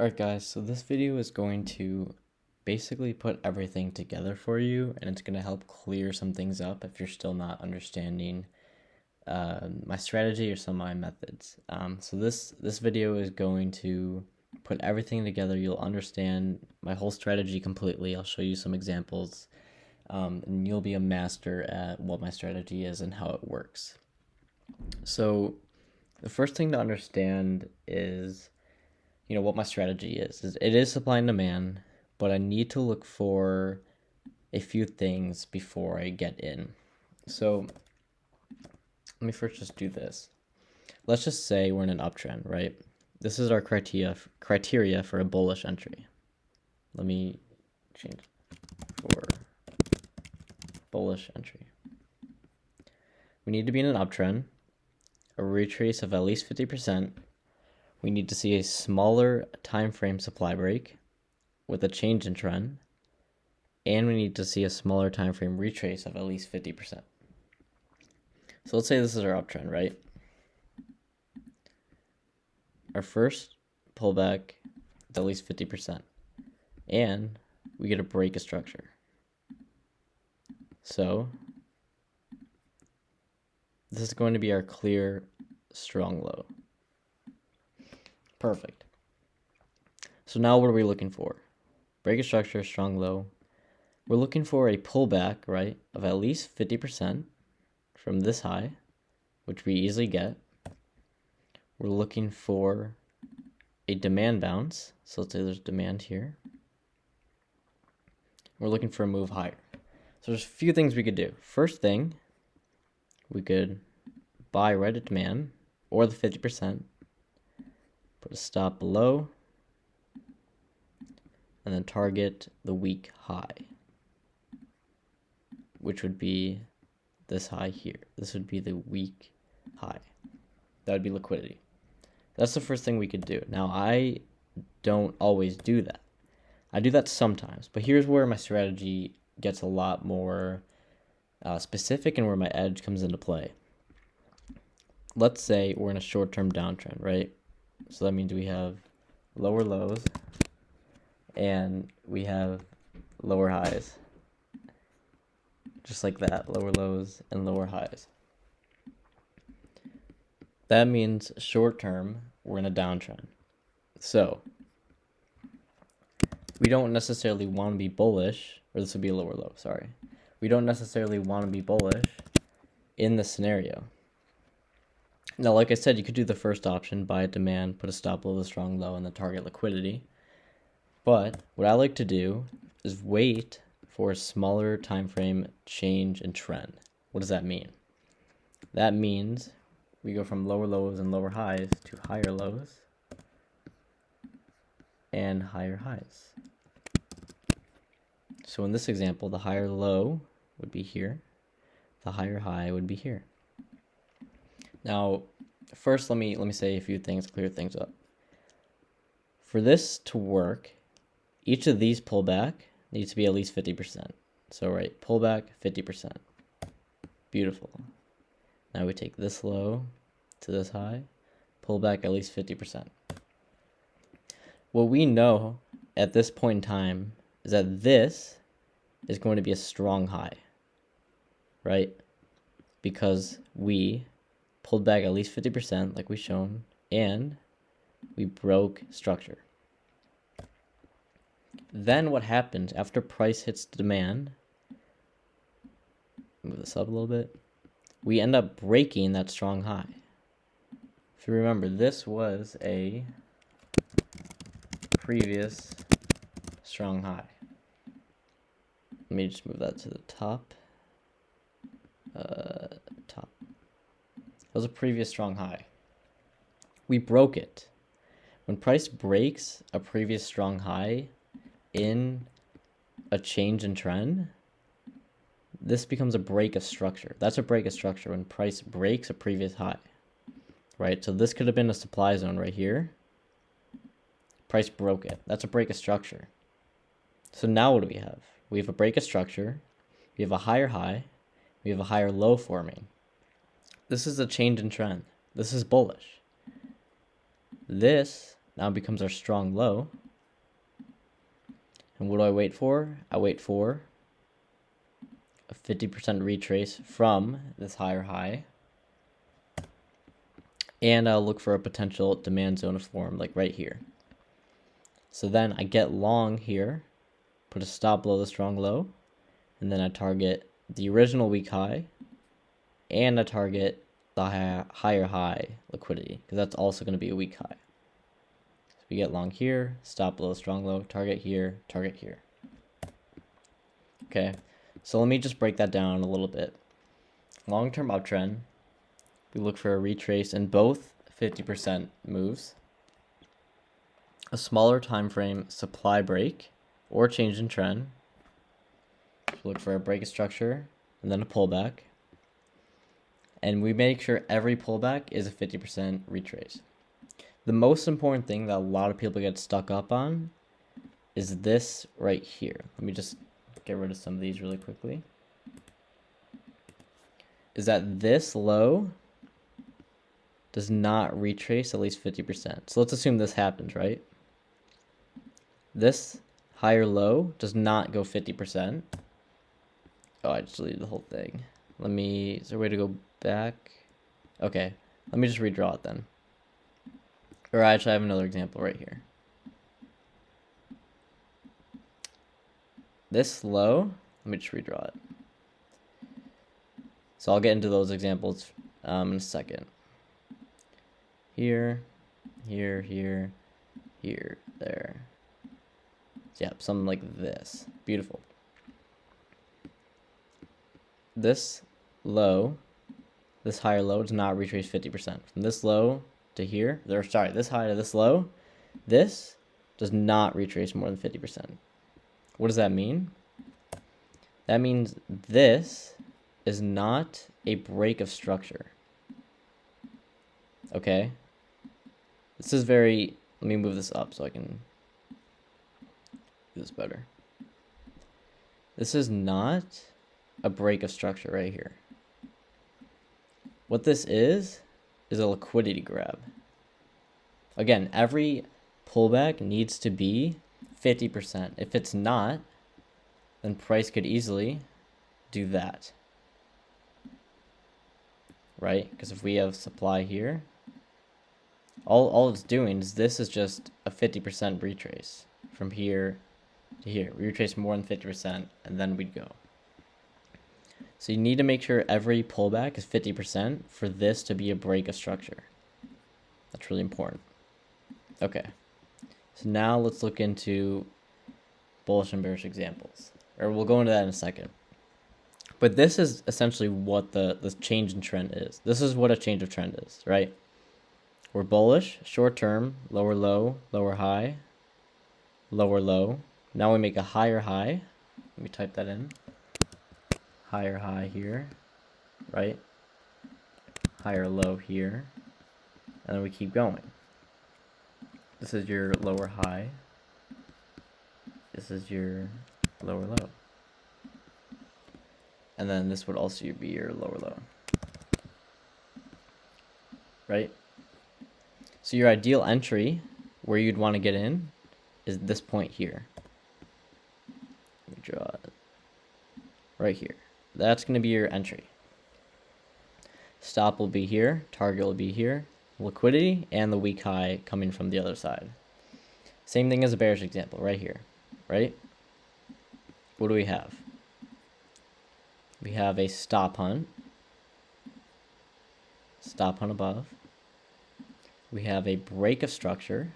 Alright guys, so this video is going to basically put everything together for you, and it's going to help clear some things up if you're still not understanding my strategy or some of my methods. So this video is going to put everything together. You'll understand my whole strategy completely. I'll show you some examples, and you'll be a master at what my strategy is and how it works. So the first thing to understand is what my strategy is it is supply and demand, but I need to look for a few things before I get in. So let me first just do this. Let's just say we're in an uptrend, right? This is our criteria for a bullish entry. Let me change for bullish entry. We need to be in an uptrend, a retrace of at least 50%. We need to see a smaller time frame supply break with a change in trend, and we need to see a smaller time frame retrace of at least 50%. So let's say this is our uptrend, right? Our first pullback is at least 50%, and we get a break of structure. So this is going to be our clear strong low. Perfect. So now what are we looking for? Break of structure, strong low. We're looking for a pullback, right, of at least 50% from this high, which we easily get. We're looking for a demand bounce. So let's say there's demand here. We're looking for a move higher. So there's a few things we could do. First thing, we could buy right at demand or the 50%. Put a stop below, and then target the weak high, which would be this high here. This would be the weak high. That would be liquidity. That's the first thing we could do. Now, I don't always do that. I do that sometimes, but here's where my strategy gets a lot more specific and where my edge comes into play. Let's say we're in a short-term downtrend, right? So that means we have lower lows and we have lower highs. Just like that, lower lows and lower highs. That means short term, we're in a downtrend. So we don't necessarily want to be bullish, or this would be a lower low, sorry. We don't necessarily want to be bullish in this scenario. Now, like I said, you could do the first option, buy at demand, put a stop below the strong low, and then target liquidity. But what I like to do is wait for a smaller time frame change in trend. What does that mean? That means we go from lower lows and lower highs to higher lows and higher highs. So in this example, the higher low would be here. The higher high would be here. Now, first, let me say a few things, clear things up. For this to work, each of these pullback needs to be at least 50%. So, right, pullback, 50%. Beautiful. Now we take this low to this high, pullback at least 50%. What we know at this point in time is that this is going to be a strong high, right? Because we pulled back at least 50% like we've shown, and we broke structure. Then what happens after price hits demand, move this up a little bit, we end up breaking that strong high. If you remember, this was a previous strong high. Let me just move that to the top. That was a previous strong high. We broke it. When price breaks a previous strong high in a change in trend, this becomes a break of structure. That's a break of structure when price breaks a previous high, right? So this could have been a supply zone right here. Price broke it. That's a break of structure. So now what do we have? We have a break of structure. We have a higher high. We have a higher low forming. This is a change in trend. This is bullish. This now becomes our strong low. And what do I wait for? I wait for a 50% retrace from this higher high. And I'll look for a potential demand zone to form, like right here. So then I get long here, put a stop below the strong low, and then I target the original weak high, and I target the higher high liquidity, because that's also going to be a weak high. So we get long here, stop below the strong low, target here, target here. Okay, so let me just break that down a little bit. Long-term uptrend, we look for a retrace in both 50% moves, a smaller time frame supply break or change in trend. So look for a break of structure and then a pullback. And we make sure every pullback is a 50% retrace. The most important thing that a lot of people get stuck up on is this right here. Let me just get rid of some of these really quickly. Is that this low does not retrace at least 50%. So let's assume this happens, right? This higher low does not go 50%. Oh, I just deleted the whole thing. Is there a way to go back? Okay, let me just redraw it then. Or actually, I have another example right here. This low, let me just redraw it. So I'll get into those examples in a second. Here, here, here, here, there. So yeah, something like this. Beautiful. This low, this higher low does not retrace 50%. From this low to here, this high to this low, this does not retrace more than 50%. What does that mean? That means this is not a break of structure. Okay? This is let me move this up so I can do this better. This is not a break of structure right here. What this is a liquidity grab. Again, every pullback needs to be 50%. If it's not, then price could easily do that. Right? Because if we have supply here, all it's doing is this is just a 50% retrace from here to here. We retrace more than 50%, and then we'd go. So you need to make sure every pullback is 50% for this to be a break of structure. That's really important. Okay. So now let's look into bullish and bearish examples. Or we'll go into that in a second. But this is essentially what the change in trend is. This is what a change of trend is, right? We're bullish, short term, lower low, lower high, lower low. Now we make a higher high. Let me type that in. Higher high here, right? Higher low here. And then we keep going. This is your lower high. This is your lower low. And then this would also be your lower low. Right? So your ideal entry, where you'd want to get in, is this point here. Let me draw it. Right here. That's going to be your entry. Stop will be here. Target will be here. Liquidity and the weak high coming from the other side. Same thing as a bearish example right here. Right? What do we have? We have a stop hunt. Stop hunt above. We have a break of structure.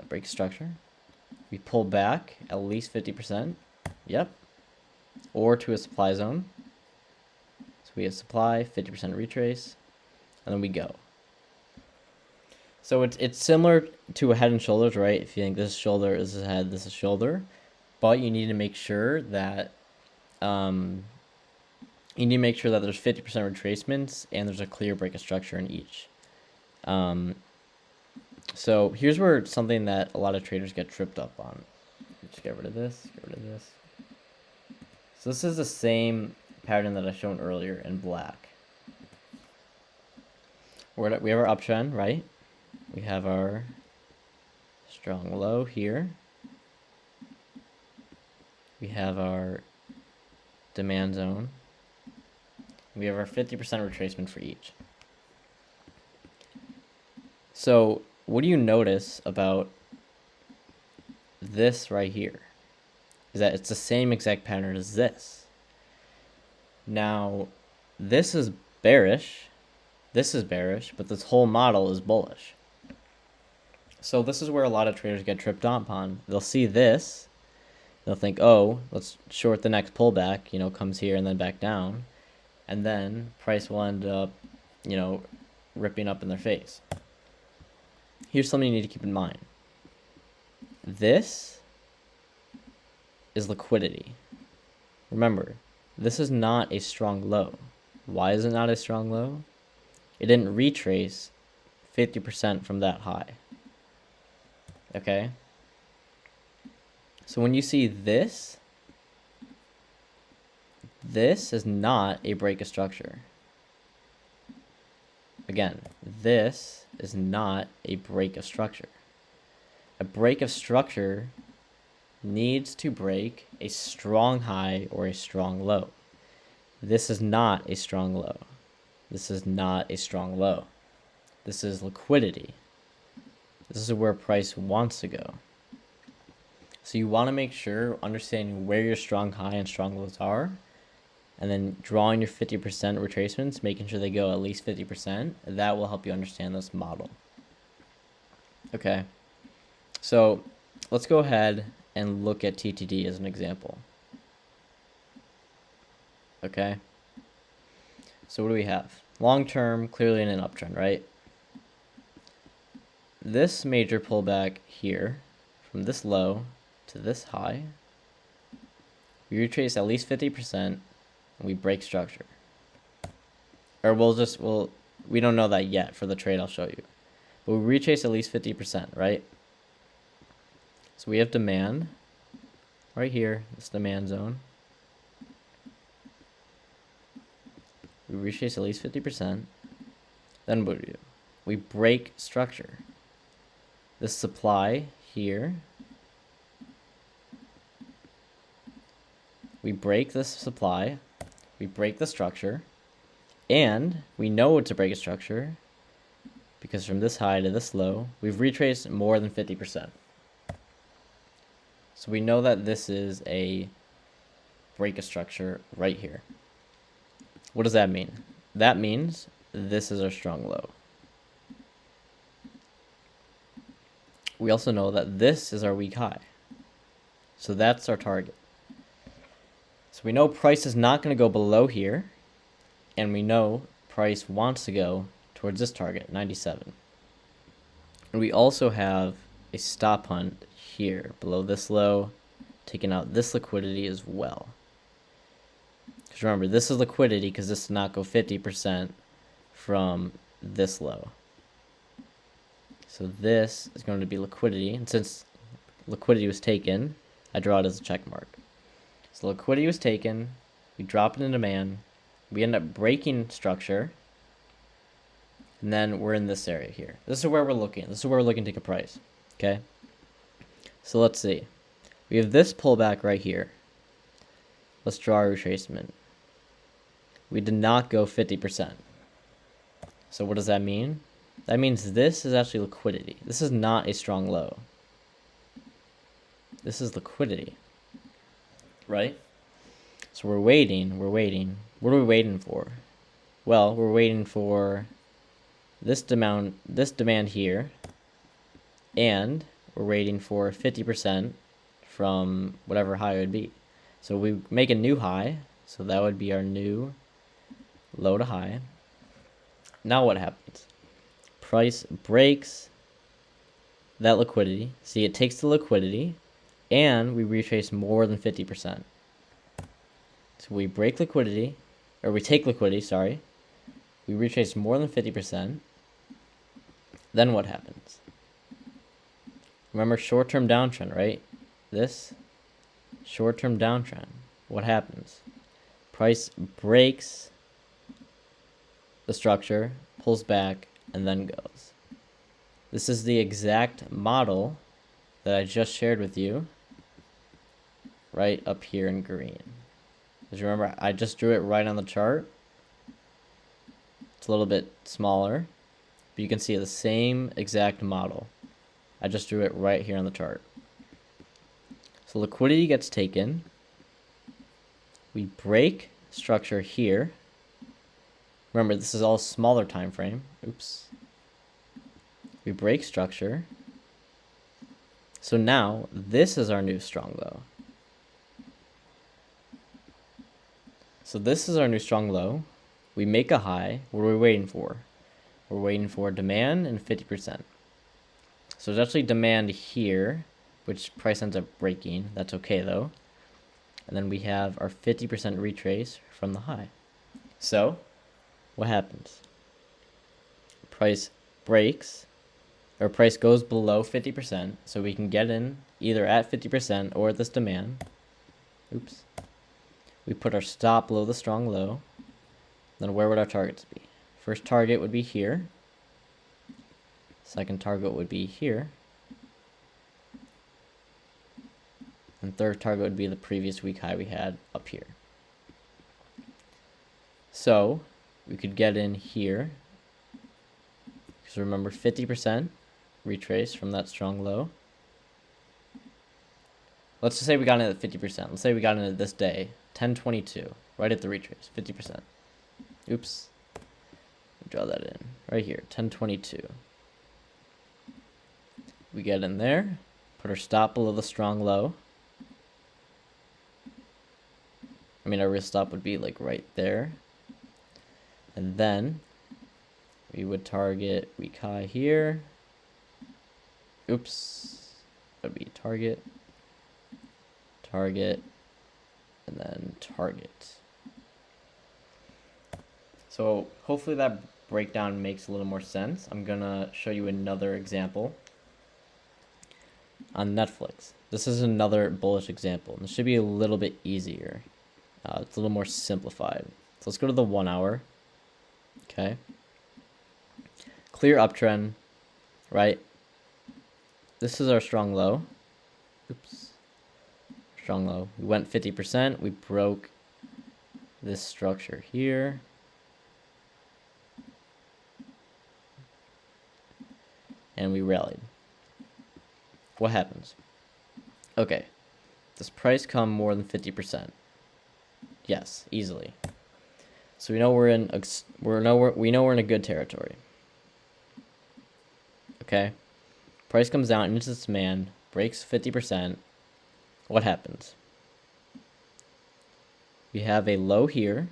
Break structure. We pull back at least 50%. Yep. Or to a supply zone. So we have supply, 50% retrace, and then we go. So it's similar to a head and shoulders, right? If you think this shoulder is a head, this is shoulder. But you need to make sure that there's 50% retracements and there's a clear break of structure in each. So here's where something that a lot of traders get tripped up on. Just get rid of this, get rid of this. So this is the same pattern that I shown earlier in black. we have our uptrend, right? We have our strong low here. We have our demand zone. We have our 50% retracement for each. So what do you notice about this right here? Is that it's the same exact pattern as this. Now, this is bearish, but this whole model is bullish. So this is where a lot of traders get tripped up on. They'll see this, they'll think, oh, let's short the next pullback, comes here and then back down. And then price will end up, ripping up in their face. Here's something you need to keep in mind. This is liquidity. Remember, this is not a strong low. Why is it not a strong low? It didn't retrace 50% from that high. Okay? So when you see this is not a break of structure. Again, this is not a break of structure. A break of structure needs to break a strong high or a strong low. This is not a strong low. This is not a strong low. This is liquidity. This is where price wants to go. So you want to make sure understanding where your strong high and strong lows are, and then drawing your 50% retracements, making sure they go at least 50%. That will help you understand this model. Okay, so let's go ahead and look at TTD as an example. Okay, so what do we have? Long term, clearly in an uptrend, right? This major pullback here, from this low to this high, we retrace at least 50%, and we break structure. Or we don't know that yet for the trade I'll show you. But we retrace at least 50%, right? So we have demand right here, this demand zone. We retrace at least 50%. Then what do we do? We break structure. This supply here. We break this supply. We break the structure. And we know to break a structure because from this high to this low, we've retraced more than 50%. So we know that this is a break a structure right here. What does that mean? That means this is our strong low. We also know that this is our weak high. So that's our target. So we know price is not going to go below here. And we know price wants to go towards this target, 97. And we also have a stop hunt here below this low, taking out this liquidity as well. Because remember, this is liquidity because this did not go 50% from this low. So this is going to be liquidity. And since liquidity was taken, I draw it as a check mark. So liquidity was taken. We drop it in demand. We end up breaking structure. And then we're in this area here. This is where we're looking. This is where we're looking to take a price. Okay? So let's see. We have this pullback right here. Let's draw our retracement. We did not go 50%. So what does that mean? That means this is actually liquidity. This is not a strong low. This is liquidity. Right? So we're waiting. What are we waiting for? Well, we're waiting for this demand here, and we're waiting for 50% from whatever high it would be. So we make a new high, so that would be our new low to high. Now what happens? Price breaks that liquidity. See, it takes the liquidity, and we retrace more than 50%. So we break liquidity, or we take liquidity, sorry. We retrace more than 50%. Then what happens? Remember short-term downtrend, right? This short-term downtrend. What happens? Price breaks the structure, pulls back, and then goes. This is the exact model that I just shared with you right up here in green. Because remember, I just drew it right on the chart. It's a little bit smaller, but you can see the same exact model. I just drew it right here on the chart. So liquidity gets taken. We break structure here. Remember, this is all smaller time frame. Oops. We break structure. So now this is our new strong low. So this is our new strong low. We make a high. What are we waiting for? We're waiting for demand and 50%. So there's actually demand here, which price ends up breaking. That's okay though. And then we have our 50% retrace from the high. So what happens? Price breaks, or price goes below 50%, so we can get in either at 50% or at this demand. Oops. We put our stop below the strong low. Then where would our targets be? First target would be here. Second target would be here. And third target would be the previous week high we had up here. So we could get in here. Because remember, 50% retrace from that strong low. Let's just say we got in at 50%. Let's say we got in at this day, 1022, right at the retrace, 50%. Oops. Draw that in right here, 1022. We get in there, put our stop below the strong low. I mean, our real stop would be like right there. And then we would target week high here. Oops. That would be target, target, and then target. So hopefully that breakdown makes a little more sense. I'm gonna show you another example on Netflix. This is another bullish example. This should be a little bit easier. It's a little more simplified. So let's go to the 1 hour. Okay. Clear uptrend, right? This is our strong low. Oops. Strong low. We went 50%. We broke this structure here. And we rallied. What happens? Okay. Does price come more than 50%? Yes, easily. So we know we're in a good territory. Okay. Price comes down into this demand, breaks 50%. What happens? We have a low here.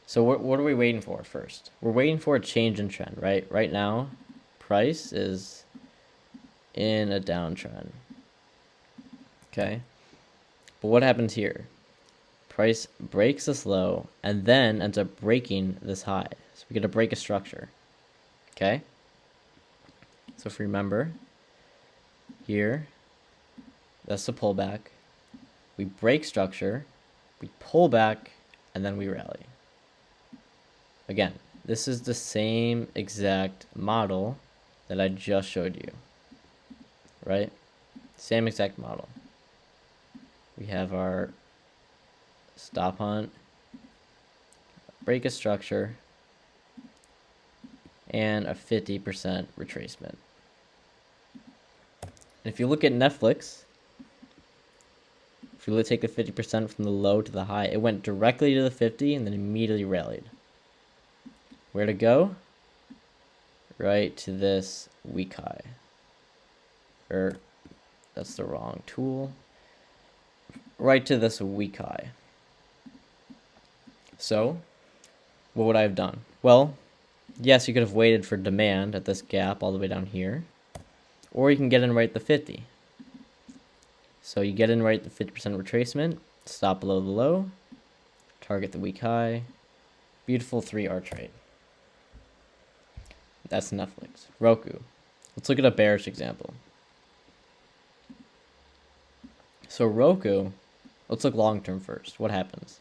So what are we waiting for first? We're waiting for a change in trend, right? Right now, price is in a downtrend. Okay. But what happens here? Price breaks this low and then ends up breaking this high. So we get to break a structure. Okay. So if you remember, here, that's the pullback. We break structure, we pull back, and then we rally. Again, this is the same exact model that I just showed you, right? Same exact model. We have our stop hunt, break a structure, and a 50% retracement. And if you look at Netflix, if you take the 50% from the low to the high, it went directly to the 50 and then immediately rallied. Where to go? Right to this week high. Or, that's the wrong tool. Right to this week high. So, what would I have done? Well, yes, you could have waited for demand at this gap all the way down here. Or you can get in right at the 50. So you get in right at the 50% retracement, stop below the low, target the week high. Beautiful 3R trade. That's Netflix. Roku. Let's look at a bearish example. So Roku, let's look long term first. What happens?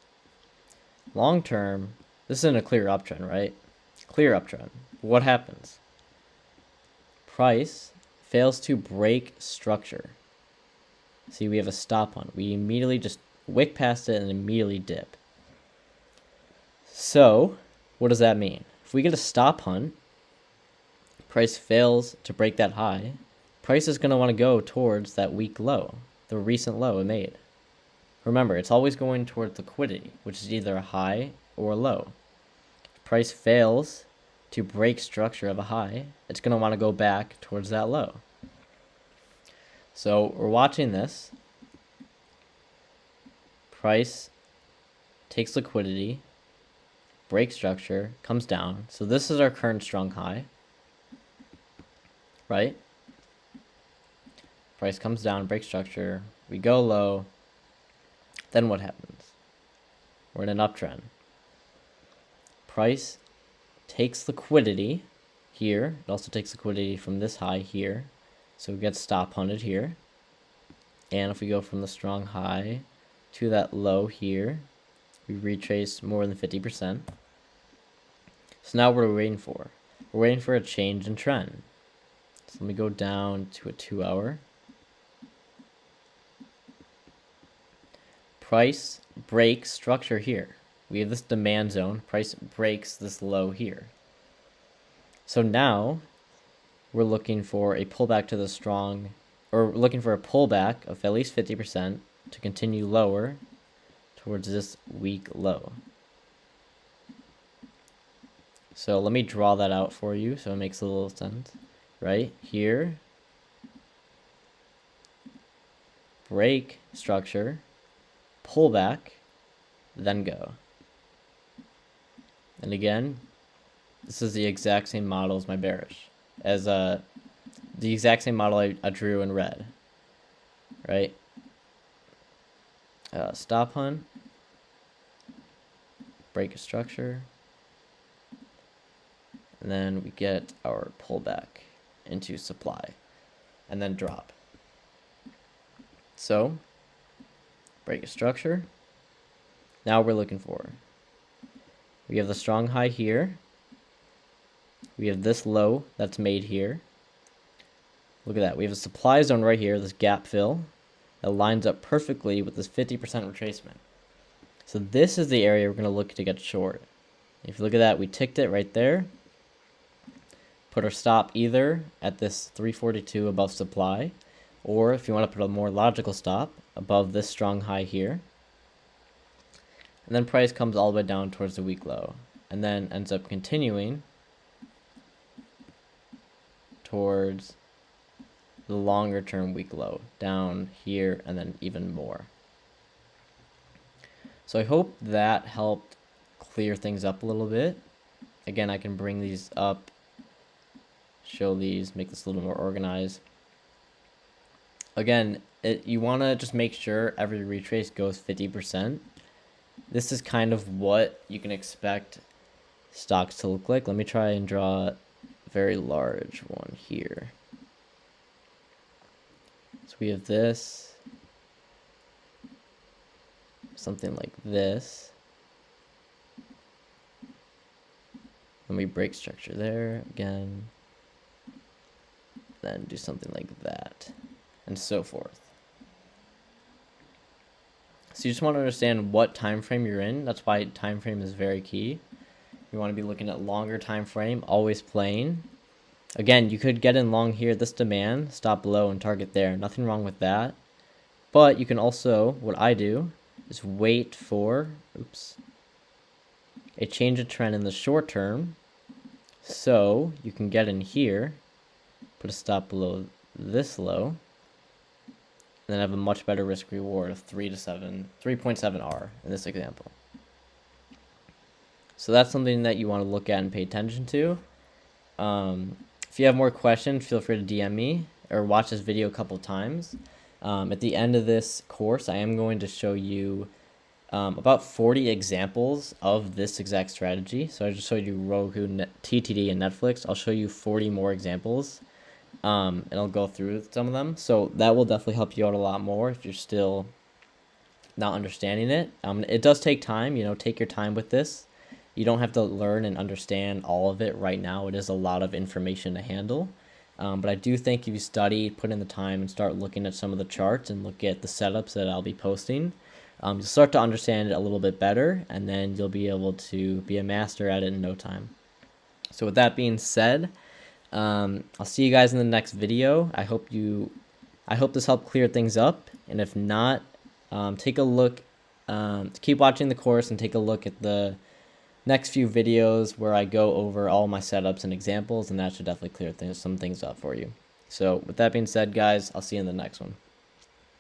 Long term, this isn't a clear uptrend, right? Clear uptrend. what happens? Price fails to break structure. See, we have a stop hunt. We immediately just wick past it and immediately dip. So, what does that mean? If we get a stop hunt, price fails to break that high, price is going to want to go towards that weak low, the recent low it made. Remember, it's always going towards liquidity, which is either a high or a low. If price fails to break structure of a high, it's going to want to go back towards that low. So we're watching this. Price takes liquidity, breaks structure, comes down. So this is our current strong high, right? Price comes down, breaks structure, we go low. Then what happens? We're in an uptrend. Price takes liquidity here. It also takes liquidity from this high here. So we get stop hunted here. And if we go from the strong high to that low here, we retrace more than 50%. So now what are we waiting for? We're waiting for a change in trend. So let me go down to a 2 hour. Price breaks structure here. We have this demand zone. Price breaks this low here. So now we're looking for a pullback to the strong, or looking for a pullback of at least 50% to continue lower towards this weak low. So let me draw that out for you so it makes a little sense. Right here, break structure, pullback, then go. And again, this is the exact same model as my bearish, as the exact same model I drew in red, right? Stop hunt, break a structure, and then we get our pullback into supply, and then drop. So, break a structure. Now we're looking for, we have the strong high here. We have this low that's made here. Look at that. We have a supply zone right here, this gap fill, that lines up perfectly with this 50% retracement. So this is the area we're going to look to get short. If you look at that, we ticked it right there. Put our stop either at this 342 above supply, or if you want to put a more logical stop, above this strong high here. And then price comes all the way down towards the weak low, and then ends up continuing towards the longer term weak low, down here and then even more. So I hope that helped clear things up a little bit. Again, I can bring these up, show these, make this a little more organized. Again, you want to just make sure every retrace goes 50%. This is kind of what you can expect stocks to look like. Let me try and draw a very large one here. So we have this, something like this. Then we break structure there again. Then do something like that, and so forth. So you just want to understand what time frame you're in. That's why time frame is very key. You want to be looking at longer time frame, always playing. Again, you could get in long here, this demand, stop below and target there. Nothing wrong with that. But you can also, what I do, is wait for, a change of trend in the short term. So you can get in here, put a stop below this low, and then have a much better risk reward of 3.7 R in this example. So that's something that you want to look at and pay attention to. If you have more questions, feel free to DM me or watch this video a couple times. At the end of this course, I am going to show you about 40 examples of this exact strategy. So I just showed you Roku, TTD, and Netflix. I'll show you 40 more examples. And I'll go through some of them. So that will definitely help you out a lot more if you're still not understanding it. It does take time, take your time with this. You don't have to learn and understand all of it right now. It is a lot of information to handle. But I do think if you study, put in the time, and start looking at some of the charts and look at the setups that I'll be posting, you'll start to understand it a little bit better, and then you'll be able to be a master at it in no time. So with that being said, I'll see you guys in the next video. I hope this helped clear things up, and if not, take a look, keep watching the course and take a look at the next few videos where I go over all my setups and examples, and that should definitely clear some things up for you. So with that being said, guys, I'll see you in the next one.